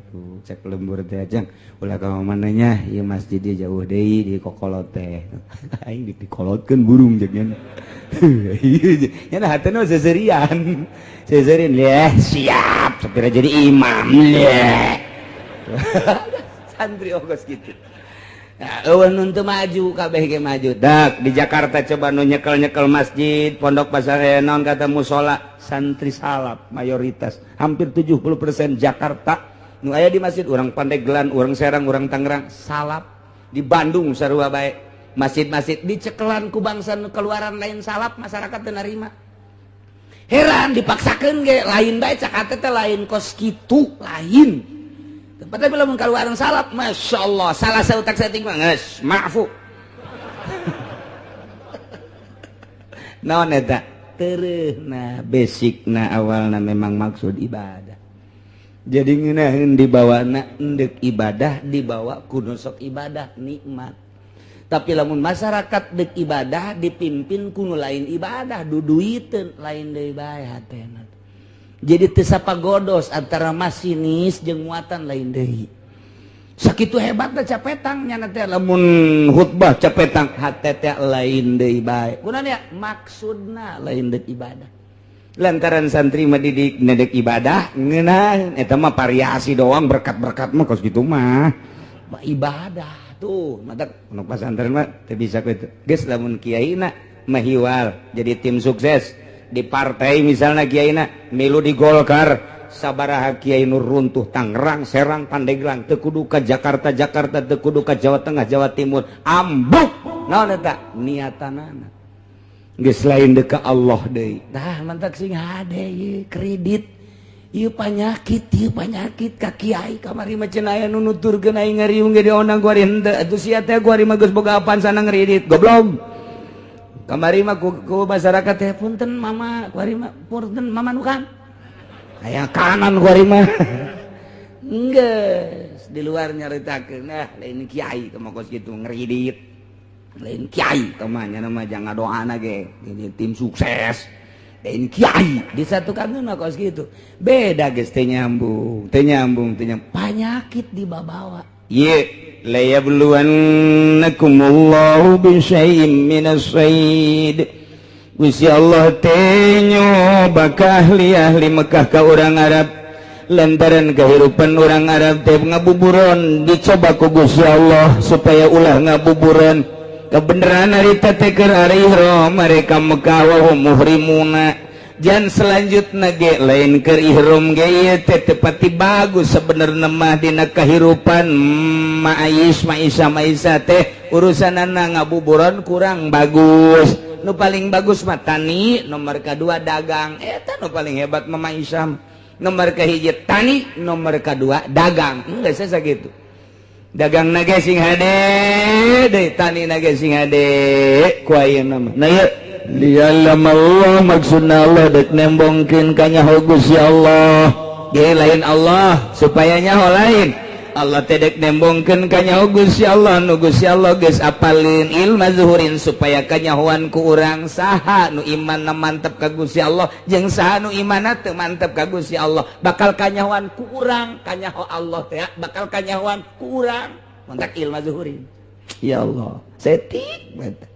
ku cek lembur teh ajang ulah ka mananya ieu masjid jauh deui di kokolot teh aing dikolotkeun burung jeung nya hatena seserian siap sapira jadi imam santri ogos kitu nun teu maju kabeh ge maju dak di Jakarta coba nu nyekel masjid pondok pesantren naon kata musola santri salap mayoritas hampir 70% Jakarta nu aya di masjid urang Pandeglang urang Serang urang Tangerang salap di Bandung sarua bae masjid-masjid dicekelan ku bangsa nu keluaran lain salap masyarakat teu narima heran dipaksakeun ge lain bae cak teh lain kos kitu lain padahal bila mengkaluaran salap, Masya Allah, salah sautak saeutik mah geus maafu. Naon eta? Teureuna basicna awalna memang maksud ibadah. Jadi ngeunaheun dibawana endek ibadah dibawa kudu sok ibadah nikmat. Tapi lamun masyarakat deuk ibadah dipimpin kudu lain ibadah, duduiteun lain deui bae hatena. Jadi teu sapagodos antara masinis jeung muatan lain deui. sakitu hebatna capetangnya nanti lamun khutbah capetang hate teh lain deui bae gunana maksudna lain deuk ibadah lantaran santri mah didik nedek ibadah ngeunah eta mah variasi doang berkat-berkat mah kos kitu mah ibadah tuh mata nu pasantren mah teu bisa kitu geus lamun kiaina mahiwal jadi tim sukses di partai misalnya kiaina milu di Golkar sabaraha kiai nu runtuh Tangerang Serang Pandeglang teu kudu ka Jakarta teu kudu ka Jawa Tengah Jawa Timur ambuk naon eta niatanana geus lain deuk ka Allah deui tah mantak sing hade ieu kredit ieu panyakit ka kiai kamari mah cenah aya nu nuturkeun aing ngariung ge di onang kuari henteu atuh sia teh kuari mah geus boga apaan sana ngredit goblok kamari mah ku masyarakat teh punten mama kuari mah punten mama nukan aya kanan kuari mah geus di luar nyaritakeun nah lain kiai kumaha kos kitu ngredit lain kiai temannya nama jangan doana ge ini tim sukses lain kiai disatukan kos gitu beda geus teu nyambung penyakit dibawa ye la yabluwannakumullahu bisyai'in minas sayd Gusti Allah teh nyoba ka ahli Mekah ka urang Arab lantaran kehidupan orang Arab teh ngabuburon dicoba ku Gusti Allah supaya ulah ngabuburon kebenaran harita teh keur ari ihram mereka Mekah wa muhrimuna jan selanjutna ge lain keur ihram ge ieu teh tepati bagus sabenerna mah dina kahirupan maisha teh urusanana ngabuburon kurang bagus nu paling bagus mah tani nomor kedua dagang eta nu paling hebat mah maisha nomor kahiji tani nomor kedua dagang geus sakitu dagang nage sing hade deui tani nage sing hade ku ayeuna mah nah ieu liya'lam Allah maksudna Allah dek nembongkeun ka nyaho Gusti Allah ge lain Allah supaya nyaho lain Allah teh dek nembongkeun ka nyaho Gusti Allah nu Gusti Allah geus apalin ilmu zuhurin supaya kanyahoan ku urang saha nu imanna mantep ka Gusti Allah jeung saha nu imanna teu mantep ka Gusti Allah bakal kanyahoan ku urang kanyaho Allah teh bakal kanyahoan ku urang mantak ilmu zuhurin ya Allah setik banget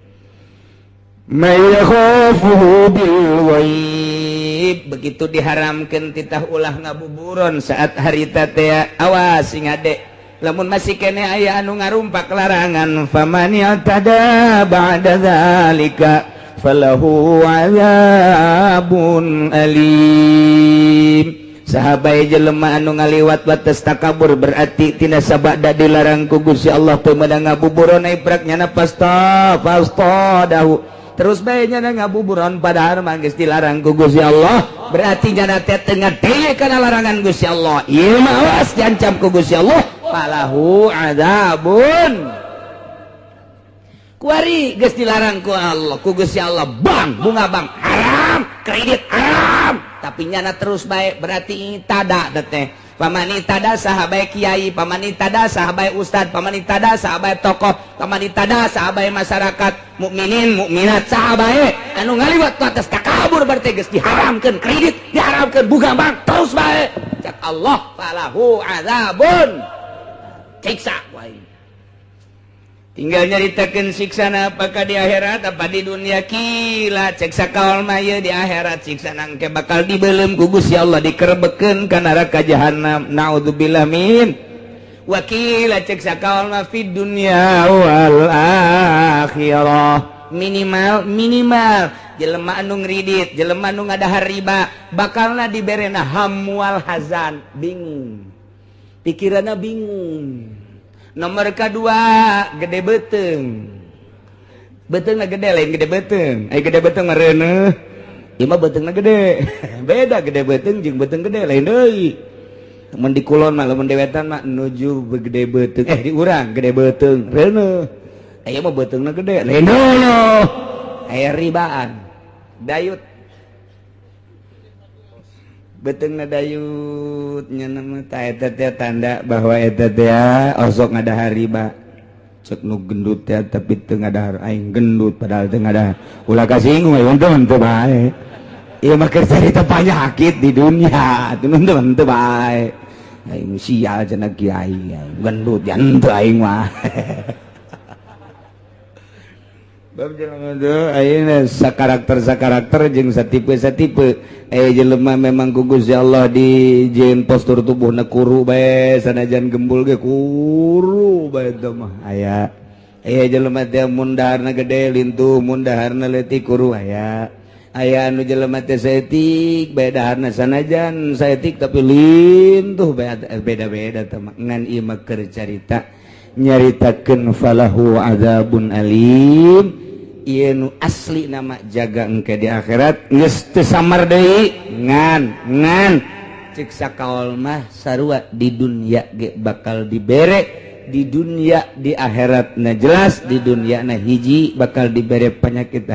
may yakhafuhu bil ghaib begitu diharamkeun titah ulah ngabuburon saat harita teh awas sing ade lamun masih kene aya anu ngarumpak larangan faman yatada ba'da zalika falahu adzabun alim sahabai jelema anu ngaliwat batas takabur berarti tina sabada dilarang ku Gusti Allah teu meunang ngabuburon ai praknyana pasta dahu terus bae nyana ngabuburon padahal mah geus dilarang ku Gusti Allah berarti nyana teh teu ngadeye kana larangan Gusti Allah ieu mah awas diancam ku Gusti Allah falahu adzabun kuari geus dilarang ku Allah ku Gusti Allah bang bunga bang haram kredit haram tapi nyana terus bae berarti tada teh pamani tada sahabai kiai pamani tada sahabai ustad pamani tada sahabai tokoh pamani tada sahabai masyarakat mukminin mukminat sahabai anu ngaliwat atas takabur berarti geus diharamkeun kredit diharamkeun buka bank terus bae cak Allah falahu adzabun siksa wae tinggal nyaritakeun siksana apakah di akhirat apa di dunia kila cek sakaol mah ye di akhirat siksana engke bakal dibeuleum ku Gusti Allah dikerebekeun ka neraka jahanam naudzubillah min wakila cek sakaol mah fid dunya wal akhirah minimal jelema anu ngridit jelema anu ngadahar riba bakalna diberena hamwal hazan bingung pikiranna bingung nomor kedua gede beteng betengna gede lain gede beteng gede beteng mereuneuh ieu mah betengna gede beda gede beteng jeung beteng gede lain deui mun di kulon mah lamun di wetan mah nuju gede beteng di urang gede beteng reuneuh aya mah betengna gede lain deui aya ribaan dayut betengna dayut nyana mah eta teh tanda bahwa eta teh osok ngadahar riba cek nu gendut teh tapi teu ngadahar aing gendut padahal teu ngadahar ulah kasinggung untung teu bae ieu mah keur carita penyakit di dunia teu bae aing sial cenah kiai gendut jan teu aing mah bab jelema teh ayeuna sakarakter jeung satipe aya jelema memang ku Gusti Allah dijieun postur tubuhna kuru bae sanajan gembul ge kuru bae teh mah aya jelema teh mun daharna gede lintuh mun daharna leutik kuru aya anu jelema teh saeutik bae daharna sanajan saeutik tapi lintuh bae beda-beda teh ngan ieu mah keur carita nyaritakeun falahu adzabun alim ieu nu asli nama jaga engke di akhirat geus teu samar deui ngan cek sakaol mah sarua di dunya ge bakal dibere di dunya di akhirat na jelas di dunya na hiji bakal dibere penyakit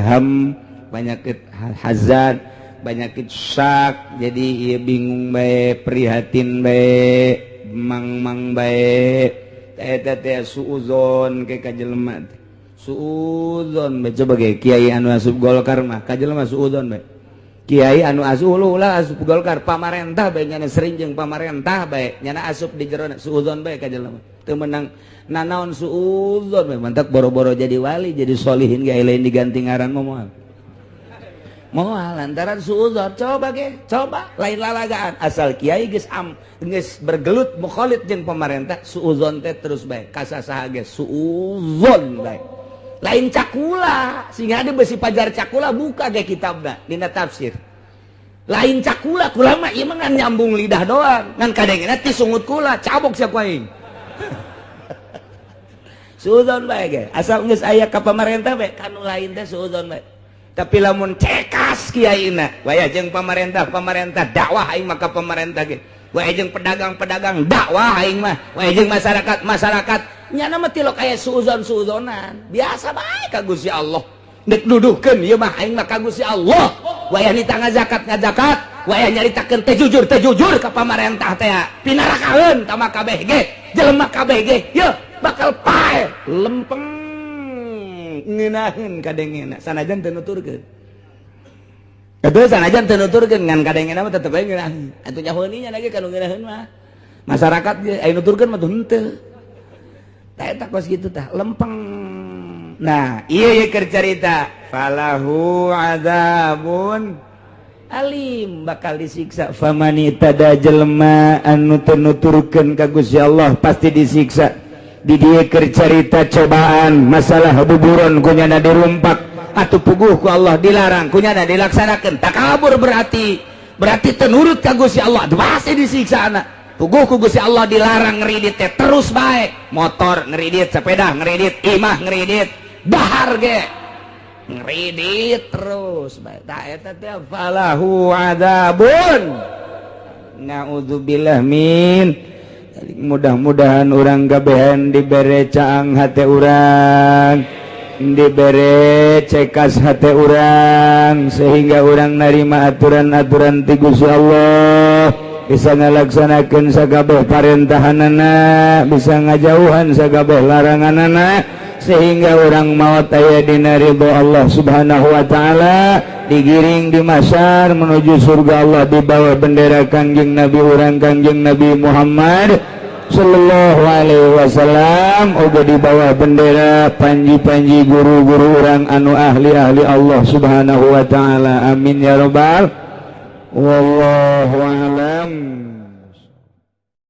penyakit hazard penyakit syak jadi ieu bingung bae prihatin bae mang bae eta teh suuzon ke ka jelema suuzon bae coba ge kiai anu asup Golkar mah ka jelema suuzon bae kiai anu asup ulah asup Golkar pamarentah bae nyana sering jeung pamarentah bae nyana asup di jero suuzon bae ka jelema teu meunang nanaon suuzon bae mantak boro-boro jadi wali jadi solihin ge lain diganti ngaran moal lantaran suuzon coba lain lalagaan asal kiai geus bergelut mukhalid jeung pemerintah suuzon teh terus bae kasasaha ge suuzon bae lain cakula sehingga ada besi pajar cakula buka ge kitabna dina tafsir lain cakula kula mah ieu mah nyambung lidah doang ngan kadengna ti sungut kula cabok sia ku aing suuzon bae ge asal geus aya ka pemerintah bae kanu lain teh suuzon bae tapi lamun cekas kiaina waya jeung pemerintah dakwah aing mah ka pemerintah ge waya jeung pedagang dakwah aing mah waya jeung masyarakat nyana mah tilok aya suuzon-suuzonan biasa bae ka Gusti Allah dek duduhkeun ieu mah aing mah ka Gusti Allah waya nita ngazakat waya nyaritakeun teh jujur ka pemerintah teh pinarakaeun tama kabeh ge jelema kabeh ge yeuh bakal pae lempeng ngeunaheun kadengena sanajan teu nuturkeun atuh sanajan teu nuturkeun ngan kadengena mah tetep bae ngeunaheun atuh nya heuninya lagi kanu ngeunaheun mah masyarakat ge aya nuturkeun mah tuh henteu tah eta kos kitu tah lempeng nah ieu keur carita falahu adzabun alim bakal disiksa famani tada jelema anu teu nuturkeun ka Gusti Allah pasti disiksa di dieu keur carita cobaan masalah buburon kunyana dirumpak atuh puguh ku Allah dilarang kunyana dilaksanakeun takabur berarti teu nurut ka Gusti Allah pasti disiksa anak puguh ku Gusti Allah dilarang ngeridit teh terus bae motor ngeridit sepeda ngeridit imah ngeridit dahar ge ngeridit terus bae tah eta teh falahu adzabun naudzubillah min mudah-mudahan orang gabehan dibere caang hate orang dibere cekas hate orang sehingga orang narima aturan-aturan ti Gusti Allah bisa ngalaksanakeun sagabeh parendahanana bisa ngajauhan sagabeh laranganana sehingga orang maot aya dina ridho Allah Subhanahu wa taala digiring di masyar menuju surga Allah di bawah bendera Kangjeng Nabi urang Kangjeng Nabi Muhammad sallallahu alaihi wasallam uga di bawah bendera panji-panji guru-guru urang anu ahli-ahli Allah Subhanahu wa taala amin ya rabbal wallahu a'lam.